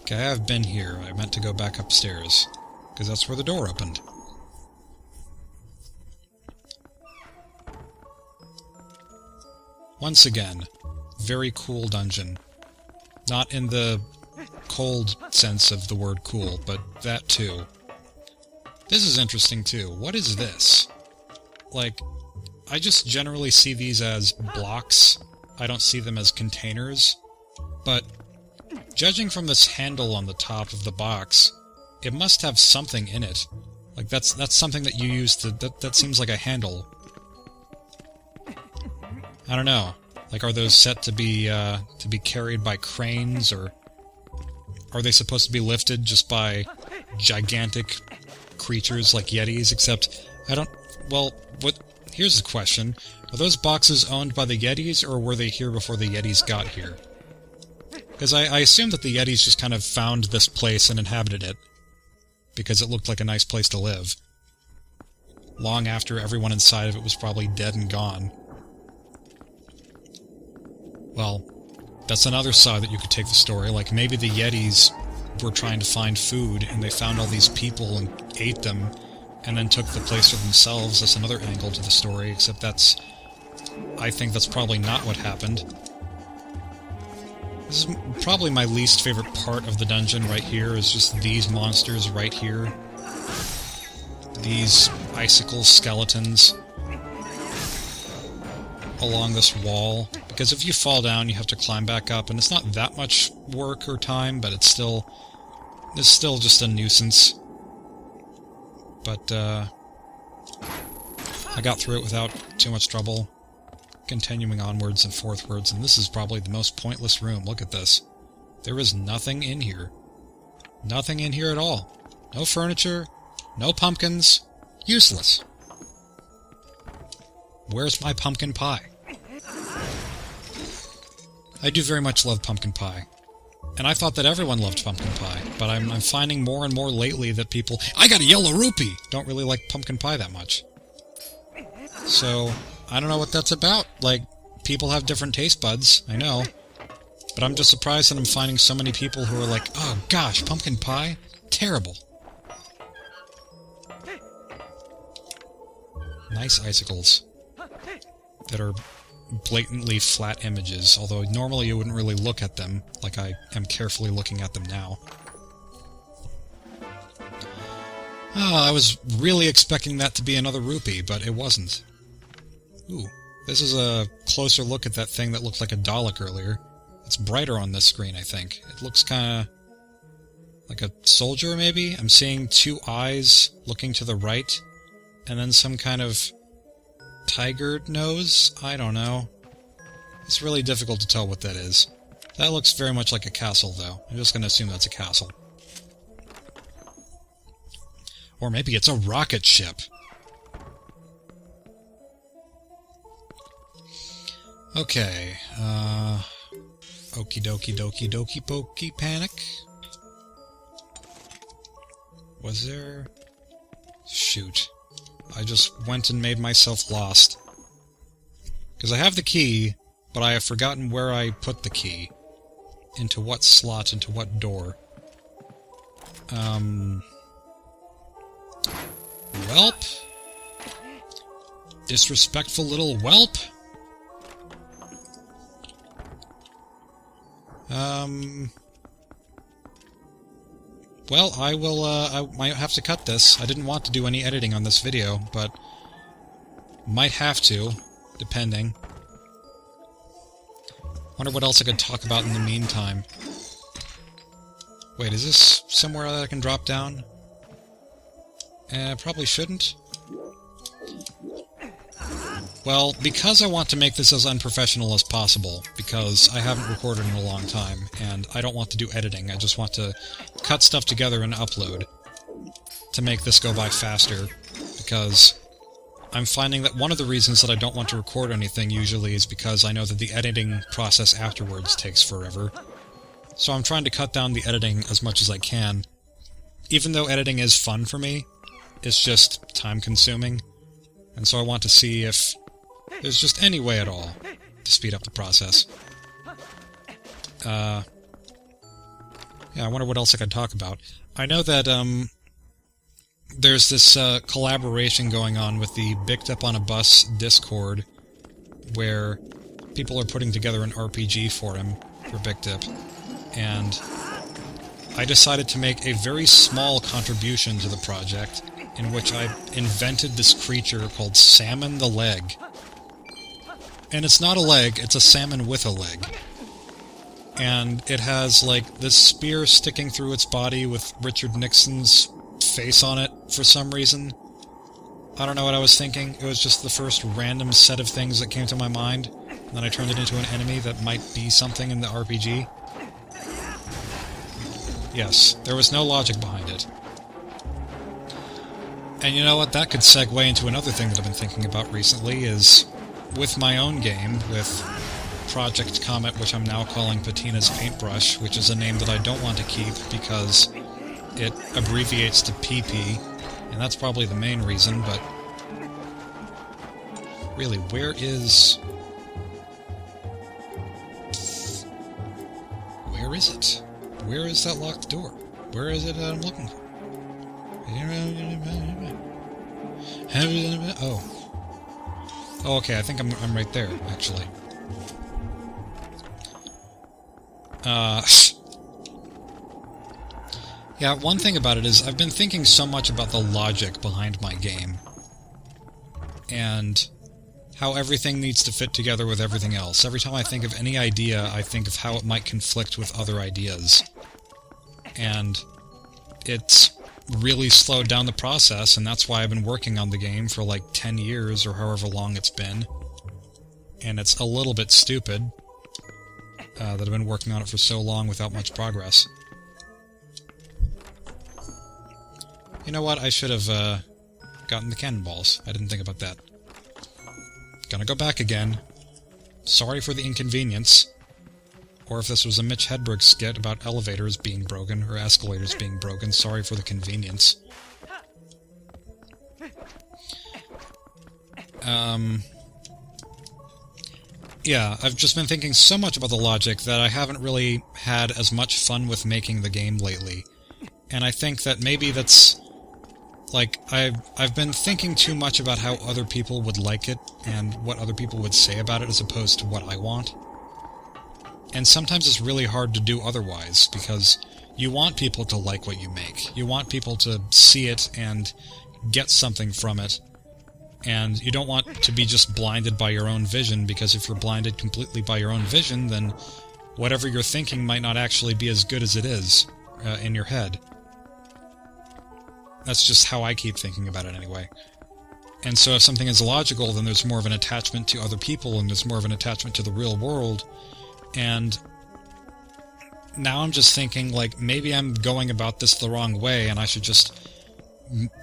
Okay, I have been here. I meant to go back upstairs, because that's where the door opened. Once again, very cool dungeon. Not in the cold sense of the word cool, but that too. This is interesting too. What is this? Like, I just generally see these as blocks. I don't see them as containers. But, judging from this handle on the top of the box, it must have something in it. Like, that's something that you use to... That seems like a handle. I don't know. Like, are those set to be carried by cranes, or are they supposed to be lifted just by gigantic creatures like Yetis? Except, I don't... Well, here's the question. Are those boxes owned by the Yetis, or were they here before the Yetis got here? Because I assume that the Yetis just kind of found this place and inhabited it, because it looked like a nice place to live. Long after everyone inside of it was probably dead and gone. Well, that's another side that you could take the story. Like, maybe the Yetis were trying to find food, and they found all these people and ate them, and then took the place for themselves. That's another angle to the story, except that's... I think that's probably not what happened. This is probably my least favorite part of the dungeon right here, is just these monsters right here. These icicle skeletons along this wall. Because if you fall down, you have to climb back up, and it's not that much work or time, but it's still just a nuisance. But, I got through it without too much trouble. Continuing onwards and forthwards, and this is probably the most pointless room. Look at this. There is nothing in here. Nothing in here at all. No furniture, no pumpkins. Useless. Where's my pumpkin pie? I do very much love pumpkin pie. And I thought that everyone loved pumpkin pie, but I'm finding more and more lately that people... I got a yellow rupee! Don't really like pumpkin pie that much. So, I don't know what that's about. Like, people have different taste buds, I know. But I'm just surprised that I'm finding so many people who are like, oh gosh, pumpkin pie? Terrible. Nice icicles. That are blatantly flat images, although normally you wouldn't really look at them, like I am carefully looking at them now. I was really expecting that to be another rupee, but it wasn't. Ooh, this is a closer look at that thing that looked like a Dalek earlier. It's brighter on this screen, I think. It looks kinda... like a soldier, maybe? I'm seeing two eyes looking to the right, and then some kind of... tiger nose? I don't know. It's really difficult to tell what that is. That looks very much like a castle, though. I'm just gonna assume that's a castle. Or maybe it's a rocket ship. Okay, okie dokie dokie dokie pokey panic. Was there... Shoot. I just went and made myself lost. Because I have the key, but I have forgotten where I put the key. Into what slot, into what door. Whelp? Disrespectful little whelp? Well, I might have to cut this. I didn't want to do any editing on this video, but might have to, depending. Wonder what else I could talk about in the meantime. Wait, is this somewhere that I can drop down? Probably shouldn't. Well, because I want to make this as unprofessional as possible, because I haven't recorded in a long time, and I don't want to do editing, I just want to cut stuff together and upload to make this go by faster, because I'm finding that one of the reasons that I don't want to record anything usually is because I know that the editing process afterwards takes forever. So I'm trying to cut down the editing as much as I can. Even though editing is fun for me, it's just time-consuming, and so I want to see if there's just any way at all to speed up the process. Yeah, I wonder what else I could talk about. I know that, there's this, collaboration going on with the Bicked Up on a Bus Discord, where people are putting together an RPG for him, for Bicked Up, and I decided to make a very small contribution to the project, in which I invented this creature called Salmon the Leg. And it's not a leg, it's a salmon with a leg. And it has, like, this spear sticking through its body with Richard Nixon's face on it for some reason. I don't know what I was thinking. It was just the first random set of things that came to my mind. And then I turned it into an enemy that might be something in the RPG. Yes, there was no logic behind it. And you know what? That could segue into another thing that I've been thinking about recently, is with my own game, with Project Comet, which I'm now calling Patina's Paintbrush, which is a name that I don't want to keep because it abbreviates to PP, and that's probably the main reason, but really, where is it? Where is that locked door? Where is it that I'm looking for? Oh, okay, I think I'm right there, actually. Yeah, one thing about it is I've been thinking so much about the logic behind my game, and how everything needs to fit together with everything else. Every time I think of any idea, I think of how it might conflict with other ideas. And it's really slowed down the process, and that's why I've been working on the game for like 10 years, or however long it's been. And it's a little bit stupid that I've been working on it for so long without much progress. You know what? I should have gotten the cannonballs. I didn't think about that. Gonna go back again. Sorry for the inconvenience. Or if this was a Mitch Hedberg skit about elevators being broken, or escalators being broken, sorry for the convenience. Yeah, I've just been thinking so much about the logic that I haven't really had as much fun with making the game lately. And I think that maybe that's... like, I've been thinking too much about how other people would like it, and what other people would say about it, as opposed to what I want. And sometimes it's really hard to do otherwise, because you want people to like what you make. You want people to see it and get something from it. And you don't want to be just blinded by your own vision, because if you're blinded completely by your own vision, then whatever you're thinking might not actually be as good as it is in your head. That's just how I keep thinking about it anyway. And so if something is logical, then there's more of an attachment to other people, and there's more of an attachment to the real world. And now I'm just thinking, like, maybe I'm going about this the wrong way, and I should just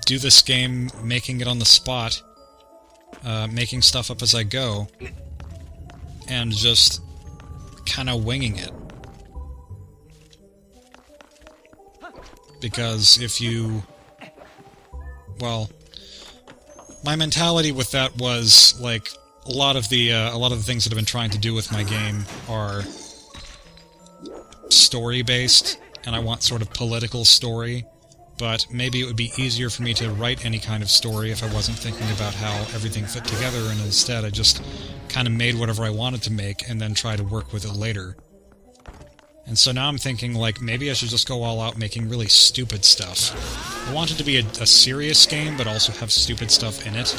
do this game making it on the spot, making stuff up as I go, and just kind of winging it. Because if you... well, my mentality with that was, like, a lot of the things that I've been trying to do with my game are story-based, and I want sort of political story, but maybe it would be easier for me to write any kind of story if I wasn't thinking about how everything fit together, and instead I just kind of made whatever I wanted to make and then try to work with it later. And so now I'm thinking, like, maybe I should just go all out making really stupid stuff. I want it to be a serious game, but also have stupid stuff in it.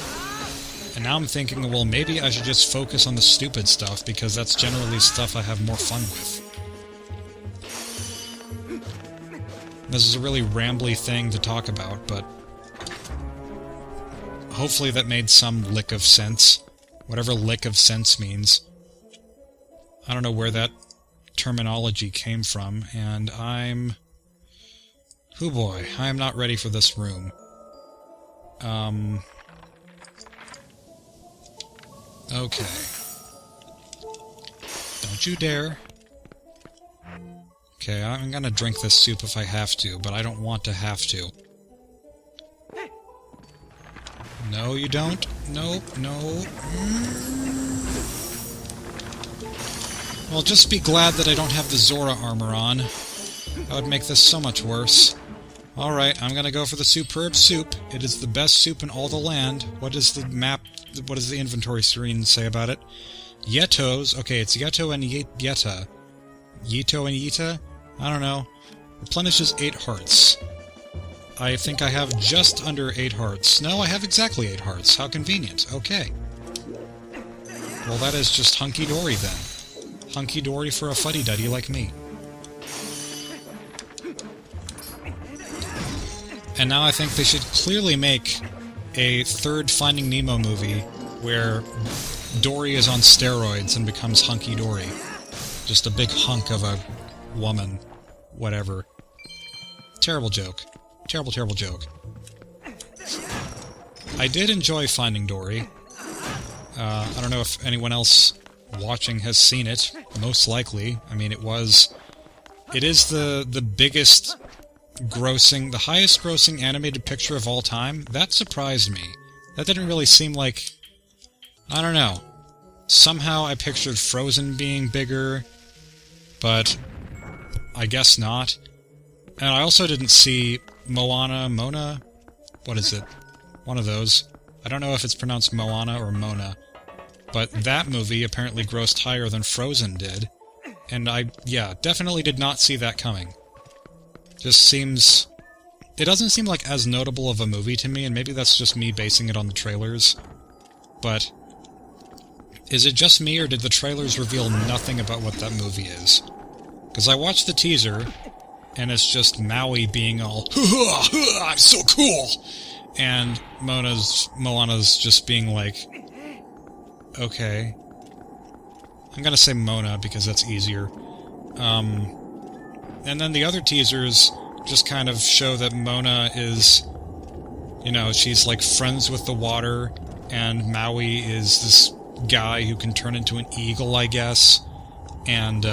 And now I'm thinking, well, maybe I should just focus on the stupid stuff, because that's generally stuff I have more fun with. This is a really rambly thing to talk about, but hopefully that made some lick of sense. Whatever lick of sense means. I don't know where that terminology came from, and I'm... oh boy, I am not ready for this room. Okay. Don't you dare. Okay, I'm gonna drink this soup if I have to, but I don't want to have to. No, you don't. Nope, no. Well, just be glad that I don't have the Zora armor on. That would make this so much worse. Alright, I'm gonna go for the superb soup. It is the best soup in all the land. What does the map, what does the inventory screen say about it? Yetos. Okay, it's Yeto and Yeta. Yeto and Yeta? I don't know. Replenishes 8 hearts. I think I have just under 8 hearts. No, I have exactly 8 hearts. How convenient. Okay. Well, that is just hunky-dory then. Hunky-dory for a fuddy-duddy like me. And now I think they should clearly make a third Finding Nemo movie where Dory is on steroids and becomes hunky-dory. Just a big hunk of a woman. Whatever. Terrible joke. Terrible, terrible joke. I did enjoy Finding Dory. I don't know if anyone else watching has seen it. Most likely. I mean, it is the biggest grossing, the highest grossing animated picture of all time. That surprised me. That didn't really seem like... I don't know. Somehow I pictured Frozen being bigger, but I guess not. And I also didn't see Mona? What is it? One of those. I don't know if it's pronounced Moana or Mona. But that movie apparently grossed higher than Frozen did. And yeah, definitely did not see that coming. Just seems... It doesn't seem like as notable of a movie to me, and maybe that's just me basing it on the trailers. But... is it just me, or did the trailers reveal nothing about what that movie is? Because I watched the teaser, and it's just Maui being all, I'm so cool! And Moana's just being like, okay. I'm gonna say Mona, because that's easier. And then the other teasers just kind of show that Mona is, you know, she's like friends with the water, and Maui is this guy who can turn into an eagle, I guess. And,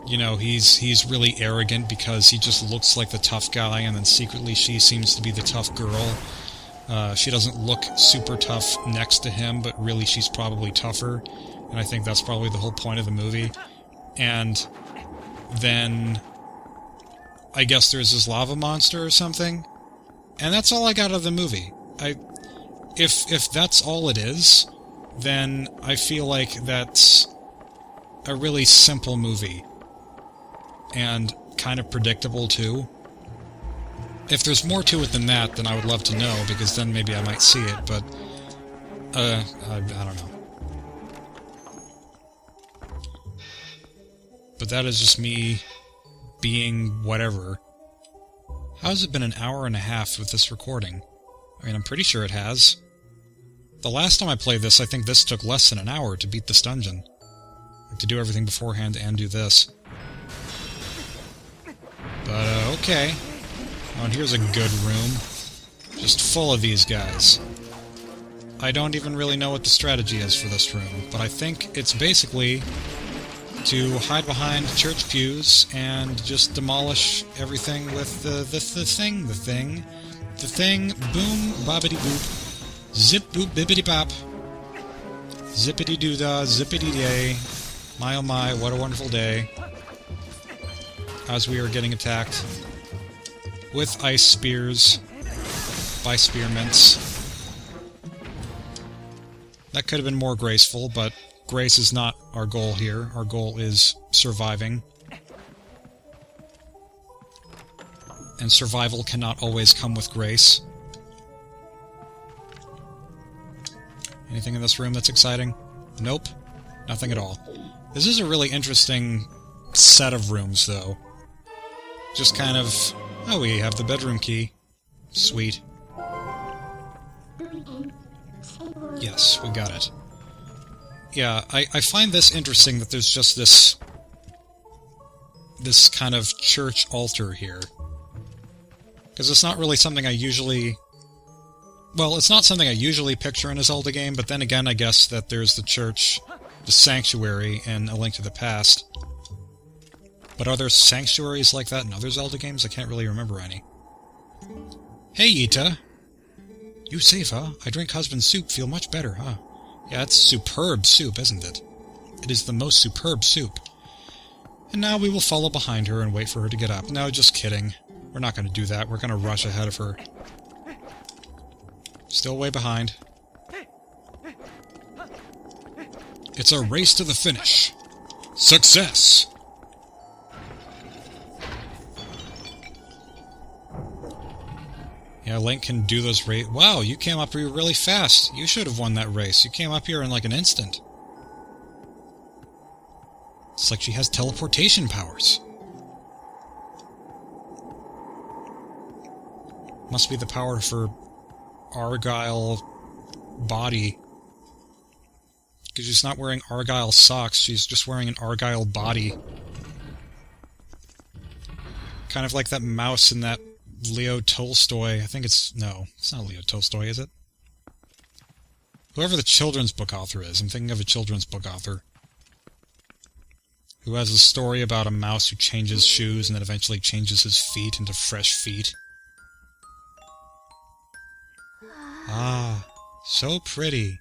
you know, he's really arrogant because he just looks like the tough guy, and then secretly she seems to be the tough girl. She doesn't look super tough next to him, but really she's probably tougher. And I think that's probably the whole point of the movie. And then I guess there's this lava monster or something. And that's all I got out of the movie. If that's all it is, then I feel like that's a really simple movie. And kind of predictable, too. If there's more to it than that, then I would love to know, because then maybe I might see it, but... I don't know. But that is just me being whatever. How has it been an hour and a half with this recording? I mean, I'm pretty sure it has. The last time I played this, I think this took less than an hour to beat this dungeon. Like, to do everything beforehand and do this. But, okay. Oh, and here's a good room. Just full of these guys. I don't even really know what the strategy is for this room, but I think it's basically to hide behind church pews and just demolish everything with the thing, boom, bobbity boop, zip boop bibbity bop, zippity doo dah, zippity day, my oh my, what a wonderful day, as we are getting attacked with ice spears by spearmints. That could have been more graceful, but grace is not our goal here. Our goal is surviving. And survival cannot always come with grace. Anything in this room that's exciting? Nope. Nothing at all. This is a really interesting set of rooms, though. Just kind of... Oh, we have the bedroom key. Sweet. Yes, we got it. Yeah, I find this interesting that there's just this kind of church altar here. Because it's not really something I usually... Well, it's not something I usually picture in a Zelda game, but then again I guess that there's the church, the sanctuary, in A Link to the Past. But are there sanctuaries like that in other Zelda games? I can't really remember any. Hey, Ita! You safe, huh? I drink husband's soup, feel much better, huh? Yeah, it's superb soup, isn't it? It is the most superb soup. And now we will follow behind her and wait for her to get up. No, just kidding. We're not going to do that. We're going to rush ahead of her. Still way behind. It's a race to the finish. Success! Yeah, Link can do those Wow, you came up here really fast. You should have won that race. You came up here in like an instant. It's like she has teleportation powers. Must be the power of her Argyle body. Because she's not wearing Argyle socks, she's just wearing an Argyle body. Kind of like that mouse in that Leo Tolstoy. I think it's... No, it's not Leo Tolstoy, is it? Whoever the children's book author is. I'm thinking of a children's book author. Who has a story about a mouse who changes shoes and then eventually changes his feet into fresh feet. Ah, so pretty.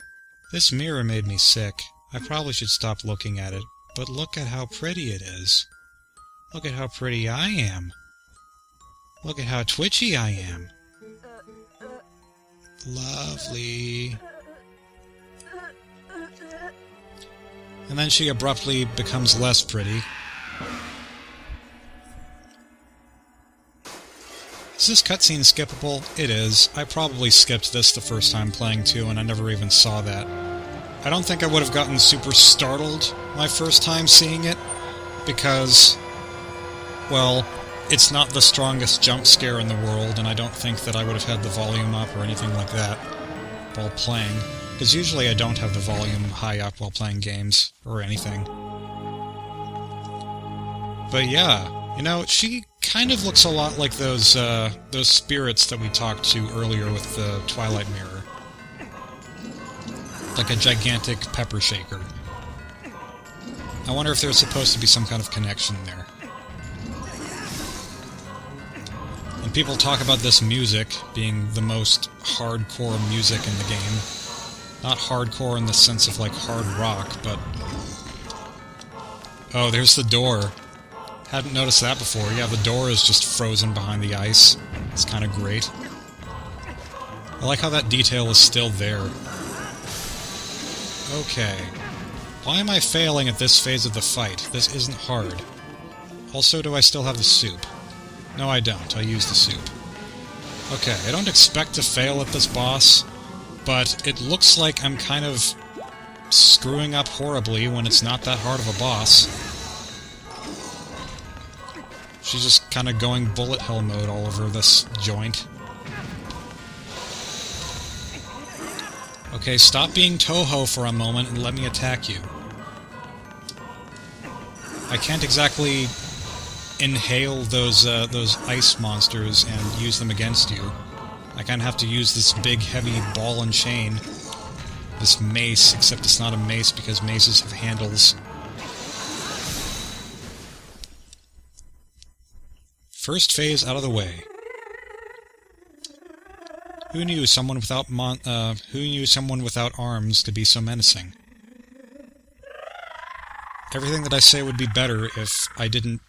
This mirror made me sick. I probably should stop looking at it, but look at how pretty it is. Look at how pretty I am. Look at how twitchy I am. Lovely. And then she abruptly becomes less pretty. Is this cutscene skippable? It is. I probably skipped this the first time playing too, and I never even saw that. I don't think I would have gotten super startled my first time seeing it, because, well, it's not the strongest jump scare in the world, and I don't think that I would have had the volume up or anything like that while playing. Because usually I don't have the volume high up while playing games, or anything. But yeah, you know, she kind of looks a lot like those spirits that we talked to earlier with the Twilight mirror. Like a gigantic pepper shaker. I wonder if there's supposed to be some kind of connection there. And people talk about this music being the most hardcore music in the game. Not hardcore in the sense of, like, hard rock, but... Oh, there's the door. Hadn't noticed that before. Yeah, the door is just frozen behind the ice. It's kind of great. I like how that detail is still there. Okay. Why am I failing at this phase of the fight? This isn't hard. Also, do I still have the soup? No, I don't. I use the soup. Okay, I don't expect to fail at this boss, but it looks like I'm kind of screwing up horribly when it's not that hard of a boss. She's just kind of going bullet hell mode all over this joint. Okay, stop being Toho for a moment and let me attack you. I can't exactly inhale those ice monsters and use them against you. I kind of have to use this big, heavy ball and chain. This mace, except it's not a mace because maces have handles. First phase out of the way. Who knew someone without arms could be so menacing? Everything that I say would be better if I didn't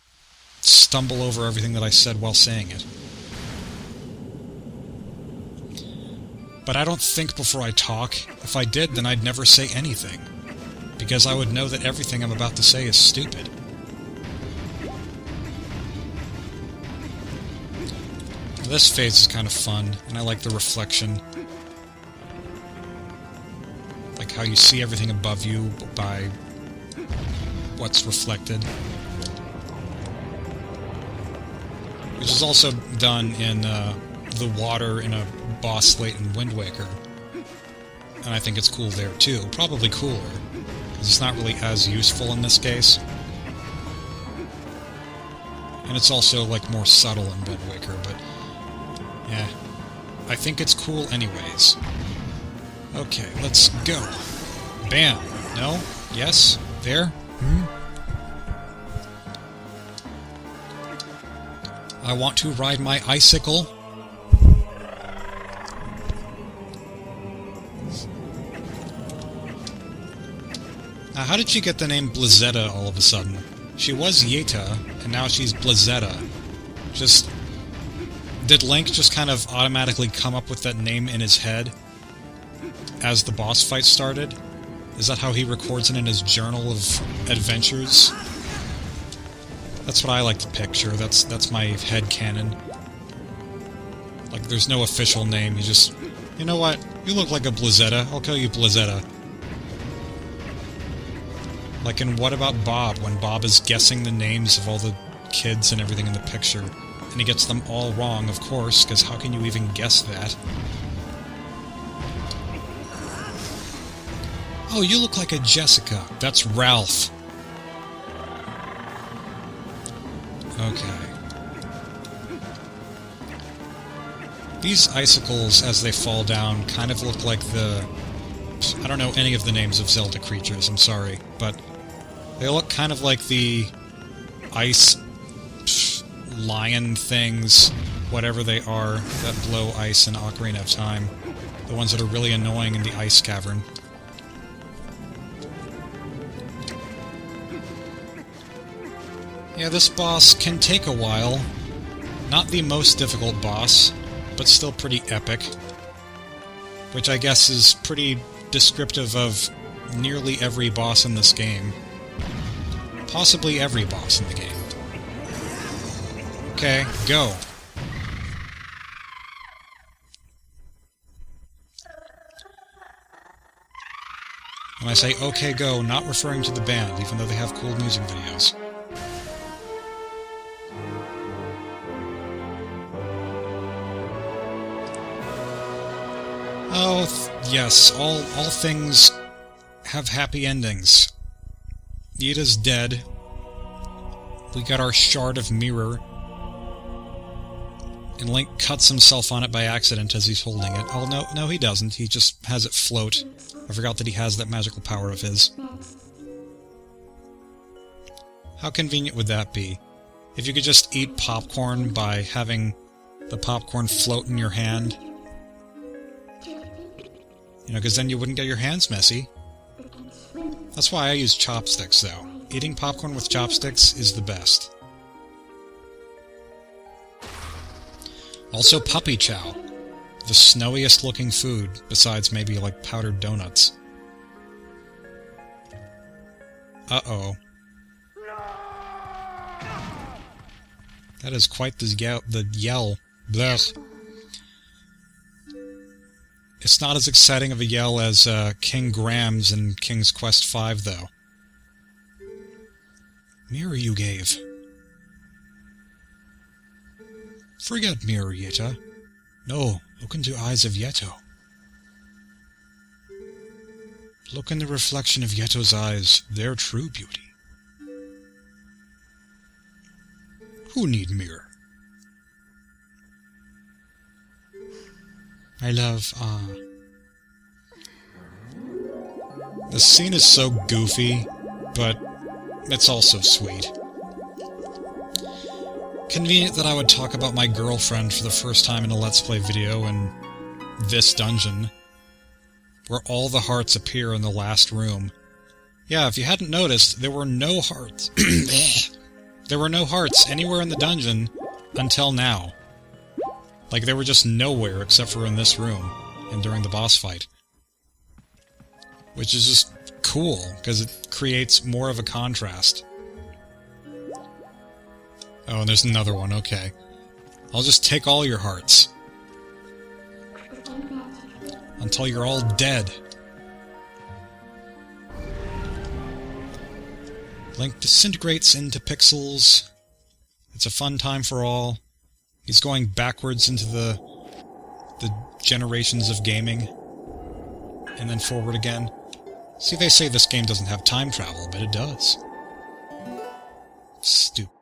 stumble over everything that I said while saying it. But I don't think before I talk. If I did, then I'd never say anything. Because I would know that everything I'm about to say is stupid. This phase is kind of fun, and I like the reflection. Like how you see everything above you by what's reflected. Which is also done in the water in a boss late in Wind Waker. And I think it's cool there too. Probably cooler, because it's not really as useful in this case. And it's also like more subtle in Wind Waker, but yeah, I think it's cool anyways. Okay, let's go. Bam. No? Yes? There? I want to ride my icicle. Now, how did she get the name Blizzetta all of a sudden? She was Yeta, and now she's Blizzetta. Just... Did Link just kind of automatically come up with that name in his head as the boss fight started? Is that how he records it in his journal of adventures? That's what I like to picture. That's my headcanon. Like, there's no official name. You just... You know what? You look like a Blizzetta. I'll call you Blizzetta. Like in What About Bob, when Bob is guessing the names of all the kids and everything in the picture. And he gets them all wrong, of course, because how can you even guess that? Oh, you look like a Jessica. That's Ralph. Okay. These icicles, as they fall down, kind of look like the... I don't know any of the names of Zelda creatures, I'm sorry, but they look kind of like the ice lion things, whatever they are, that blow ice in Ocarina of Time. The ones that are really annoying in the ice cavern. Yeah, this boss can take a while. Not the most difficult boss, but still pretty epic. Which I guess is pretty descriptive of nearly every boss in this game. Possibly every boss in the game. Okay, go. When I say okay, go, not referring to the band, even though they have cool music videos. Oh, yes, all things have happy endings. Yeta's dead. We got our shard of mirror. And Link cuts himself on it by accident as he's holding it. Oh, no, he doesn't. He just has it float. I forgot that he has that magical power of his. How convenient would that be? If you could just eat popcorn by having the popcorn float in your hand. You know, because then you wouldn't get your hands messy. That's why I use chopsticks, though. Eating popcorn with chopsticks is the best. Also puppy chow. The snowiest looking food, besides maybe like powdered donuts. Uh-oh. That is quite the yell. Blech. It's not as exciting of a yell as King Graham's in King's Quest V, though. Mirror you gave. Forget mirror, Yeta. No, look into eyes of Yeto. Look in the reflection of Yeto's eyes, their true beauty. Who need mirror? My love, The scene is so goofy, but it's also sweet. Convenient that I would talk about my girlfriend for the first time in a Let's Play video in this dungeon, where all the hearts appear in the last room. Yeah, if you hadn't noticed, there were no hearts. There were no hearts anywhere in the dungeon until now. Like, they were just nowhere except for in this room, and during the boss fight. Which is just cool, because it creates more of a contrast. Oh, and there's another one, okay. I'll just take all your hearts. Until you're all dead. Link disintegrates into pixels. It's a fun time for all. He's going backwards into the generations of gaming. And then forward again. See, they say this game doesn't have time travel, but it does. Stupid.